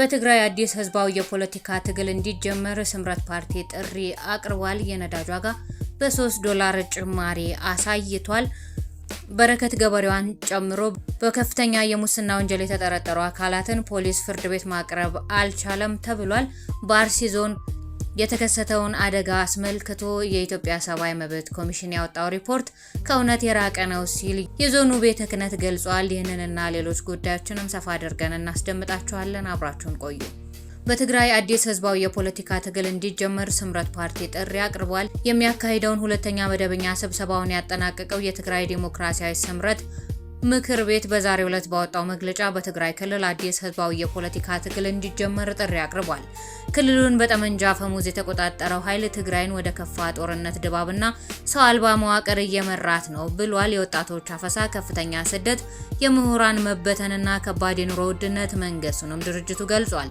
በትግራይ አዲስ ህዝባዊ የፖለቲካ ትግል እንዲጀመር ስምረት ፓርቲ ጥሪ አቅርቧል። የነዳጅ ዋጋ በ$3 ጭማሪ አሳይቷል። በረከት ገበሬዋን ጨምሮ በከፍተኛ የሙስና ወንጀል የተጠረጠሩ አካላትን ፖሊስ ፍርድ ቤት ማቅረብ አልቻለም ተብሏል። በአርሲ ዞን የተከሰተውን አደጋ አስመልክቶ የኢትዮጵያ ሰብአዊ መብት ኮሚሽን ያወጣው ሪፖርት ከእውነት የራቀ ነው ሲል የዞኑ ቤተ ክህነት ገልጿል። ይህንንና ሌሎች ጉዳዮችንም ሰፋ አድርገን እናስደምጣችኋለን። አብራችሁን ቆዩ። በትግራይ አዲስ ህዝባዊ የፖለቲካ ትግል እንዲጀመር ስምረት ፓርቲ ጥሪ አቅርቧል። የሚያካሂደውን ሁለተኛ መደበኛ ስብሰባውን ያጠናቀቀው የትግራይ ዲሞክራሲያዊ ስምረት ምክር ቤት በዛሬው ዕለት ባወጣው መግለጫ በትግራይ ክልል አዲስ ህዝባዊ የፖለቲካ ትግል እንዲጀመር ጥሪ አቅርቧል። ክልሉን በጠመንጃ አፈሙዝ የተቆጣጠረው ኃይል ትግራይን ወደ ከፋ ጦርነት ድባብና ሰው አልባ መዋቅር እየመራት ነው ብሏል። የወጣቶች አፈሳ፣ ከፍተኛ ስደት፣ የምሁራን መበተንና ከባድ የኑሮ ውድነት መንገሱንም ድርጅቱ ገልጿል።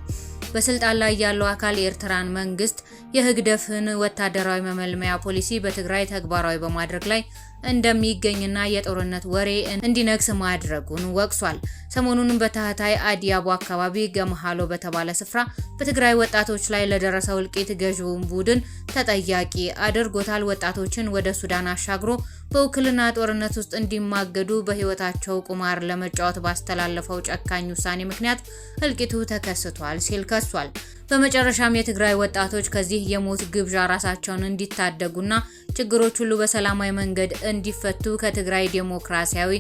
በስልጣን ላይ ያለው አካል የኤርትራን መንግስት የህግደፍን ወታደራዊ መመልመያ ፖሊሲ በትግራይ ተግባራዊ በማድረግ ላይ እንደሚገኝና የጦርነት ወሬ እንዲነግስ ማድረጉን ወቅሷል። ሰሞኑን በታህታይ አዲያቦ አካባቢ ገመሃሎ በተባለ ስፍራ በትግራይ ወጣቶች ላይ ለደረሰው እልቂት ገዢውን ቡድን ተጠያቂ አድርጎታል። ወጣቶችን ወደ ሱዳን አሻግሮ በውክልና ጦርነት ውስጥ እንዲማገዱ በህይወታቸው ቁማር ለመጫወት ባስተላለፈው ጨካኝ ውሳኔ ምክንያት እልቂቱ ተከስቷል ሲል ከሷል። በመጨረሻም የትግራይ ወጣቶች ከዚህ የሞት ግብዣ ራሳቸውን እንዲታደጉና ችግሮች ሁሉ በሰላማዊ መንገድ እንዲፈቱ ከትግራይ ዲሞክራሲያዊ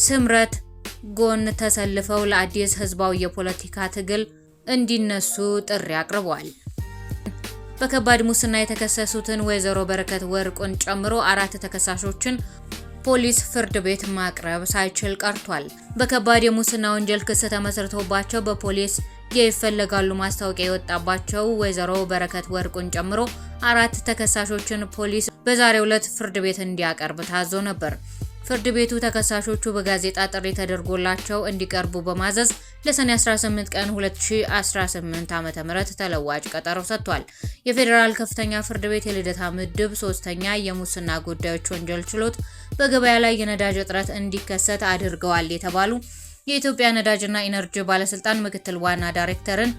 ስምረት ጎን ተሰልፈው ለአዲስ ህዝባዊ የፖለቲካ ትግል እንዲነሱ ጥሪ አቅርበዋል። በከባድ ሙስና የተከሰሱትን ወይዘሮ በረከት ወርቁን ጨምሮ 4 ተከሳሾችን ፖሊስ ፍርድ ቤት ማቅረብ ሳይችል ቀርቷል። በከባድ የሙስና ወንጀል ክስ ተመስርቶባቸው በፖሊስ የይፈለጋሉ ማስታወቂያ የወጣባቸው ወይዘሮ በረከት ወርቁን ጨምሮ 4 ተከሳሾችን ፖሊስ በዛሬው ዕለት ፍርድ ቤት እንዲያቀርብ ታዞ ነበር። ፍርድ ቤቱ ተከሳሾቹ በጋዜጣ ጥሪ ተደርጎላቸው እንዲቀርቡ በማዘዝ ለሰኔ 18 ቀን 2018 ዓ.ም ተለዋጭ ቀጠሮ ሰጥቷል። የፌዴራል ከፍተኛ ፍርድ ቤት የልደታ ምድብ 3ኛ የሙስና ጉዳዮች ወንጀል ችሎት በገበያ ላይ የነዳጅ እጥረት እንዲከሰት አድርገዋል የተባሉ የኢትዮጵያ ነዳጅና ኢነርጂ ባለስልጣን ምክትል ዋና ዳይሬክተርን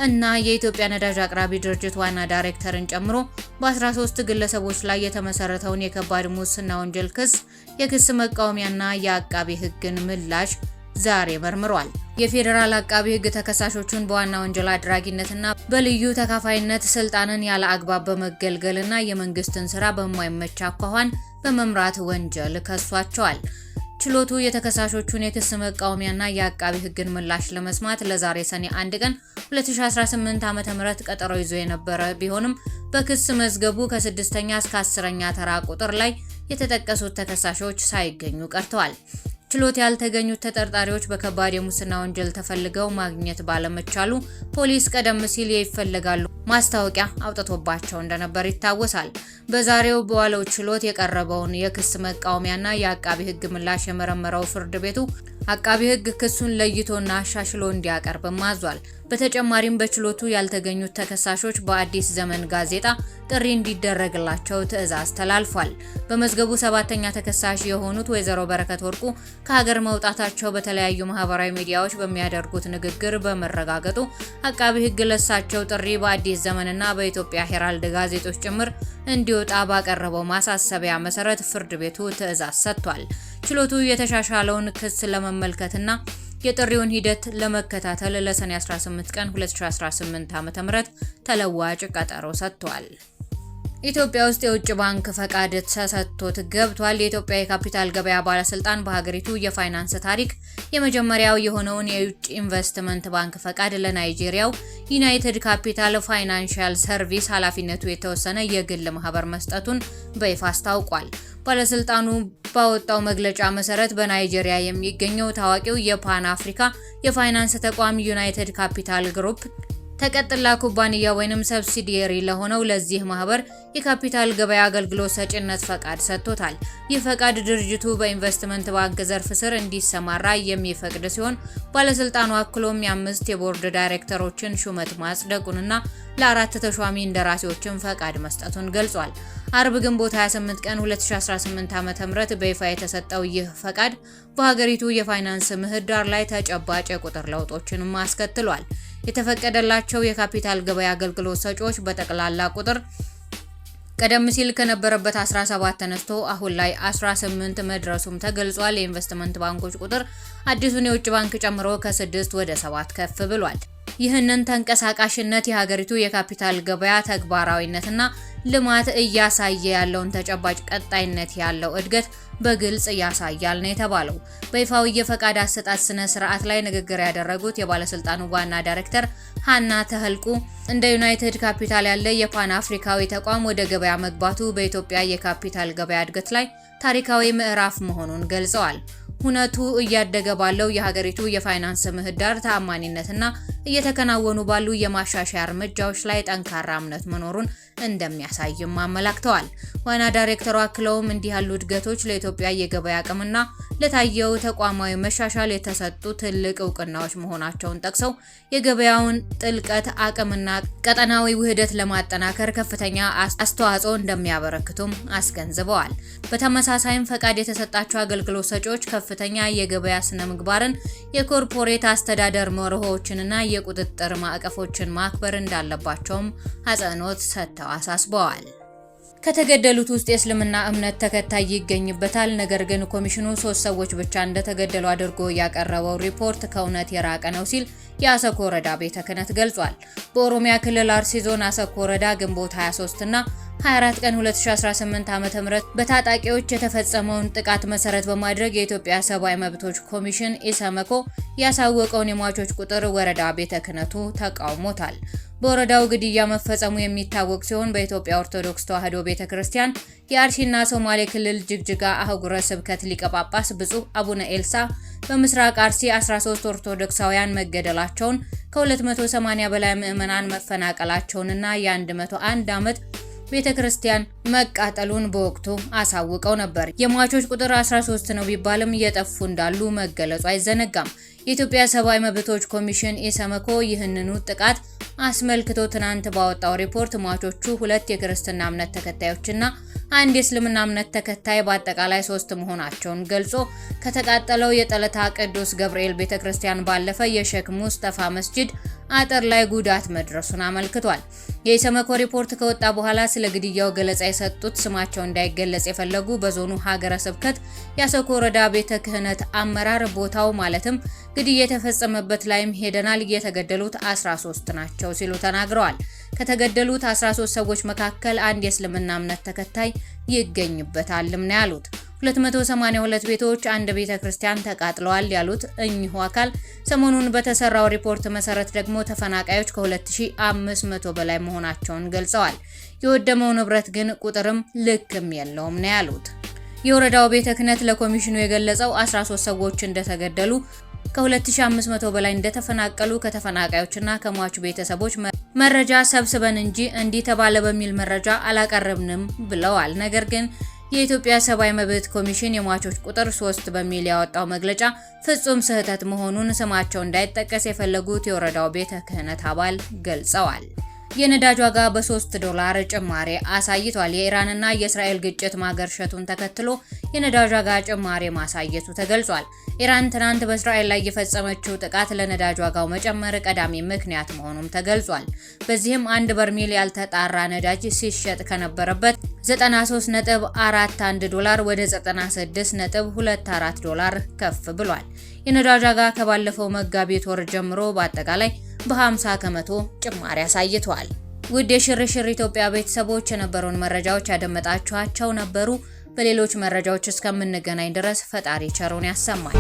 እና የኢትዮጵያ ነዳጅ አቅራቢ ድርጅት ዋና ዳይሬክተርን ጨምሮ በ13 ግለሰቦች ላይ የተመሰረተውን የከባድ ሙስና ወንጀል ክስ የክስ መቃወሚያና የአቃቢ ህግን ምላሽ ዛሬ መርምሯል። የፌዴራል አቃቢ ህግ ተከሳሾቹን በዋና ወንጀል አድራጊነትና በልዩ ተካፋይነት ስልጣንን ያለ አግባብ በመገልገልና የመንግስትን ስራ በማይመች አኳኋን በመምራት ወንጀል ከሷቸዋል። ችሎቱ የተከሳሾቹን የክስ መቃወሚያና የአቃቢ ህግን ምላሽ ለመስማት ለዛሬ ሰኔ 1 ቀን 2018 ዓ.ም ቀጠሮ ይዞ የነበረ ቢሆንም በክስ መዝገቡ ከ6ኛ እስከ 10ኛ ተራ ቁጥር ላይ የተጠቀሱት ተከሳሾች ሳይገኙ ቀርተዋል። ችሎት ያልተገኙት ተጠርጣሪዎች በከባድ የሙስና ወንጀል ተፈልገው ማግኘት ባለመቻሉ ፖሊስ ቀደም ሲል ይፈለጋሉ ማስታወቂያ አውጥቶባቸው እንደነበር ይታወሳል። በዛሬው በዋለው ችሎት የቀረበውን የክስ መቃወሚያና የአቃቢ ህግ ምላሽ የመረመረው ፍርድ ቤቱ አቃቢ ህግ ክሱን ለይቶና አሻሽሎ እንዲያቀርብ ማዟል። በተጨማሪም በችሎቱ ያልተገኙት ተከሳሾች በአዲስ ዘመን ጋዜጣ ጥሪ እንዲደረግላቸው ትዕዛዝ ተላልፏል። በመዝገቡ 7ኛ ተከሳሽ የሆኑት ወይዘሮ በረከት ወርቁ ከሀገር መውጣታቸው በተለያዩ ማህበራዊ ሚዲያዎች በሚያደርጉት ንግግር በመረጋገጡ አቃቢ ህግ ለሳቸው ጥሪ በአዲስ ዘመንና በኢትዮጵያ ሄራልድ ጋዜጦች ጭምር እንዲወጣ ባቀረበው ማሳሰቢያ መሰረት ፍርድ ቤቱ ትዕዛዝ ሰጥቷል። ችሎቱ የተሻሻለውን ክስ ለመመልከትና የጥሪውን ሂደት ለመከታተል ለሰኔ 18 ቀን 2018 ዓ.ም ተለዋጭ ቀጠሮ ሰጥቷል። ኢትዮጵያ ውስጥ የውጭ ባንክ ፈቃድ ተሰጥቶት ገብቷል። የኢትዮጵያ የካፒታል ገበያ ባለስልጣን በሀገሪቱ የፋይናንስ ታሪክ የመጀመሪያው የሆነውን የውጭ ኢንቨስትመንት ባንክ ፈቃድ ለናይጄሪያው ዩናይትድ ካፒታል ፋይናንሻል ሰርቪስ ኃላፊነቱ የተወሰነ የግል ማህበር መስጠቱን በይፋ አስታውቋል። ባለስልጣኑ ባወጣው መግለጫ መሰረት በናይጄሪያ የሚገኘው ታዋቂው የፓን አፍሪካ የፋይናንስ ተቋም ዩናይትድ ካፒታል ግሩፕ ተቀጥላ ኩባንያ ወይንም ሰብሲዲየሪ ለሆነው ለዚህ ማህበር የካፒታል ገበያ አገልግሎት ሰጪነት ፈቃድ ሰጥቶታል። ይህ ፈቃድ ድርጅቱ በኢንቨስትመንት ባንክ ዘርፍ ስር እንዲሰማራ የሚፈቅድ ሲሆን ባለስልጣኑ አክሎም የ5 የቦርድ ዳይሬክተሮችን ሹመት ማጽደቁንና ለ4 ተሿሚ እንደራሴዎችን ፈቃድ መስጠቱን ገልጿል። አርብ ግንቦት 28 ቀን 2018 ዓ.ም በይፋ የተሰጠው ይህ ፈቃድ በሀገሪቱ የፋይናንስ ምህዳር ላይ ተጨባጭ የቁጥር ለውጦችን አስከትሏል። የተፈቀደላቸው የካፒታል ገበያ አገልግሎት ሰጪዎች በጠቅላላ ቁጥር ቀደም ሲል ከነበረበት 17 ተነስቶ አሁን ላይ 18 መድረሱም ተገልጿል። የኢንቨስትመንት ባንኮች ቁጥር አዲሱን የውጭ ባንክ ጨምሮ ከ6 ወደ 7 ከፍ ብሏል። ይህንን ተንቀሳቃሽነት የሀገሪቱ የካፒታል ገበያ ተግባራዊነትና ልማት እያሳየ ያለውን ተጨባጭ ቀጣይነት ያለው እድገት በግልጽ ያሳያል ነው የተባለው። በይፋዊ የፈቃድ አሰጣጥ ስነ ስርዓት ላይ ንግግር ያደረጉት የባለስልጣኑ ዋና ዳይሬክተር ሃና ተህልቁ እንደ ዩናይትድ ካፒታል ያለ የፓን አፍሪካዊ ተቋም ወደ ገበያ መግባቱ በኢትዮጵያ የካፒታል ገበያ እድገት ላይ ታሪካዊ ምዕራፍ መሆኑን ገልጸዋል። ሁነቱ እያደገ ባለው የሀገሪቱ የፋይናንስ ምህዳር ተአማኒነትና እየተከናወኑ ባሉ የማሻሻያ እርምጃዎች ላይ ጠንካራ እምነት መኖሩን እንደሚያሳይም አመላክተዋል። ዋና ዳይሬክተሩ አክለውም እንዲህ ያሉ እድገቶች ለኢትዮጵያ የገበያ አቅምና ለታየው ተቋማዊ መሻሻል የተሰጡ ትልቅ እውቅናዎች መሆናቸውን ጠቅሰው የገበያውን ጥልቀት አቅምና ቀጠናዊ ውህደት ለማጠናከር ከፍተኛ አስተዋጽኦ እንደሚያበረክቱም አስገንዝበዋል። በተመሳሳይም ፈቃድ የተሰጣቸው አገልግሎት ሰጪዎች ከፍተኛ የገበያ ስነ ምግባርን፣ የኮርፖሬት አስተዳደር መርሆዎችንና የቁጥጥር ማዕቀፎችን ማክበር እንዳለባቸውም አጽንኦት ሰጥተው አሳስበዋል። ከተገደሉት ውስጥ የእስልምና እምነት ተከታይ ይገኝበታል። ነገር ግን ኮሚሽኑ 3 ሰዎች ብቻ እንደተገደሉ አድርጎ ያቀረበው ሪፖርት ከእውነት የራቀ ነው ሲል የአሰኮ ወረዳ ቤተ ክህነት ገልጿል። በኦሮሚያ ክልል አርሲ ዞን አሰኮ ወረዳ ግንቦት 23 እና 24 ቀን 2018 ዓ.ም በታጣቂዎች የተፈጸመውን ጥቃት መሰረት በማድረግ የኢትዮጵያ ሰብአዊ መብቶች ኮሚሽን ኢሰመኮ ያሳወቀውን የሟቾች ቁጥር ወረዳ ቤተ ክህነቱ ተቃውሞታል። በወረዳው ግድያ መፈጸሙ የሚታወቅ ሲሆን በኢትዮጵያ ኦርቶዶክስ ተዋሕዶ ቤተክርስቲያን የአርሲና ሶማሌ ክልል ጅግጅጋ አህጉረ ስብከት ሊቀ ጳጳስ ብፁዕ አቡነ ኤልሳ በምስራቅ አርሲ 13 ኦርቶዶክሳውያን መገደላቸውን ከ280 በላይ ምዕመናን መፈናቀላቸውንና የ101 ዓመት ቤተክርስቲያን መቃጠሉን በወቅቱ አሳውቀው ነበር። የሟቾች ቁጥር 13 ነው ቢባልም እየጠፉ እንዳሉ መገለጹ አይዘነጋም። የኢትዮጵያ ሰብአዊ መብቶች ኮሚሽን ኢሰመኮ ይህንኑ ጥቃት አስመልክቶ ትናንት ባወጣው ሪፖርት ሟቾቹ 2 የክርስትና እምነት ተከታዮችና 1 የእስልምና እምነት ተከታይ በአጠቃላይ 3 መሆናቸውን ገልጾ ከተቃጠለው የጠለታ ቅዱስ ገብርኤል ቤተክርስቲያን ባለፈ የሼክ ሙስጠፋ መስጂድ አጥር ላይ ጉዳት መድረሱን አመልክቷል። የኢሰመኮ ሪፖርት ከወጣ በኋላ ስለ ግድያው ገለጻ የሰጡት ስማቸው እንዳይገለጽ የፈለጉ በዞኑ ሀገረ ስብከት የአሰኮ ወረዳ ቤተ ክህነት አመራር ቦታው ማለትም ግድያ የተፈጸመበት ላይም ሄደናል፣ የተገደሉት 13 ናቸው ሲሉ ተናግረዋል። ከተገደሉት 13 ሰዎች መካከል 1 የእስልምና እምነት ተከታይ ይገኝበታልም ነው ያሉት። 282 ቤቶች፣ 1 ቤተ ክርስቲያን ተቃጥለዋል ያሉት እኚሁ አካል ሰሞኑን በተሰራው ሪፖርት መሰረት ደግሞ ተፈናቃዮች ከ2500 በላይ መሆናቸውን ገልጸዋል። የወደመው ንብረት ግን ቁጥርም ልክም የለውም ነው ያሉት። የወረዳው ቤተ ክህነት ለኮሚሽኑ የገለጸው 13 ሰዎች እንደተገደሉ ከ2500 በላይ እንደተፈናቀሉ ከተፈናቃዮችና ከሟቹ ቤተሰቦች መረጃ ሰብስበን እንጂ እንዲህ ተባለ በሚል መረጃ አላቀረብንም ብለዋል። ነገር ግን የኢትዮጵያ ሰብአዊ መብት ኮሚሽን የሟቾች ቁጥር 3 በሚል ያወጣው መግለጫ ፍጹም ስህተት መሆኑን ስማቸው እንዳይጠቀስ የፈለጉት የወረዳው ቤተ ክህነት አባል ገልጸዋል። የነዳጅ ዋጋ በ$3 ጭማሪ አሳይቷል። የኢራንና የእስራኤል ግጭት ማገርሸቱን ተከትሎ የነዳጅ ዋጋ ጭማሪ ማሳየቱ ተገልጿል። ኢራን ትናንት በእስራኤል ላይ የፈጸመችው ጥቃት ለነዳጅ ዋጋው መጨመር ቀዳሚ ምክንያት መሆኑም ተገልጿል። በዚህም 1 በርሜል ያልተጣራ ነዳጅ ሲሸጥ ከነበረበት $93.41 ወደ $96.24 ከፍ ብሏል። የነዳጅ ዋጋ ከባለፈው መጋቢት ወር ጀምሮ በአጠቃላይ በ50 ከመቶ ጭማሪ አሳይቷል። ውድ የሽርሽር ኢትዮጵያ ቤተሰቦች የነበሩን መረጃዎች ያደመጣችኋቸው ነበሩ። በሌሎች መረጃዎች እስከምንገናኝ ድረስ ፈጣሪ ቸሩን ያሰማል።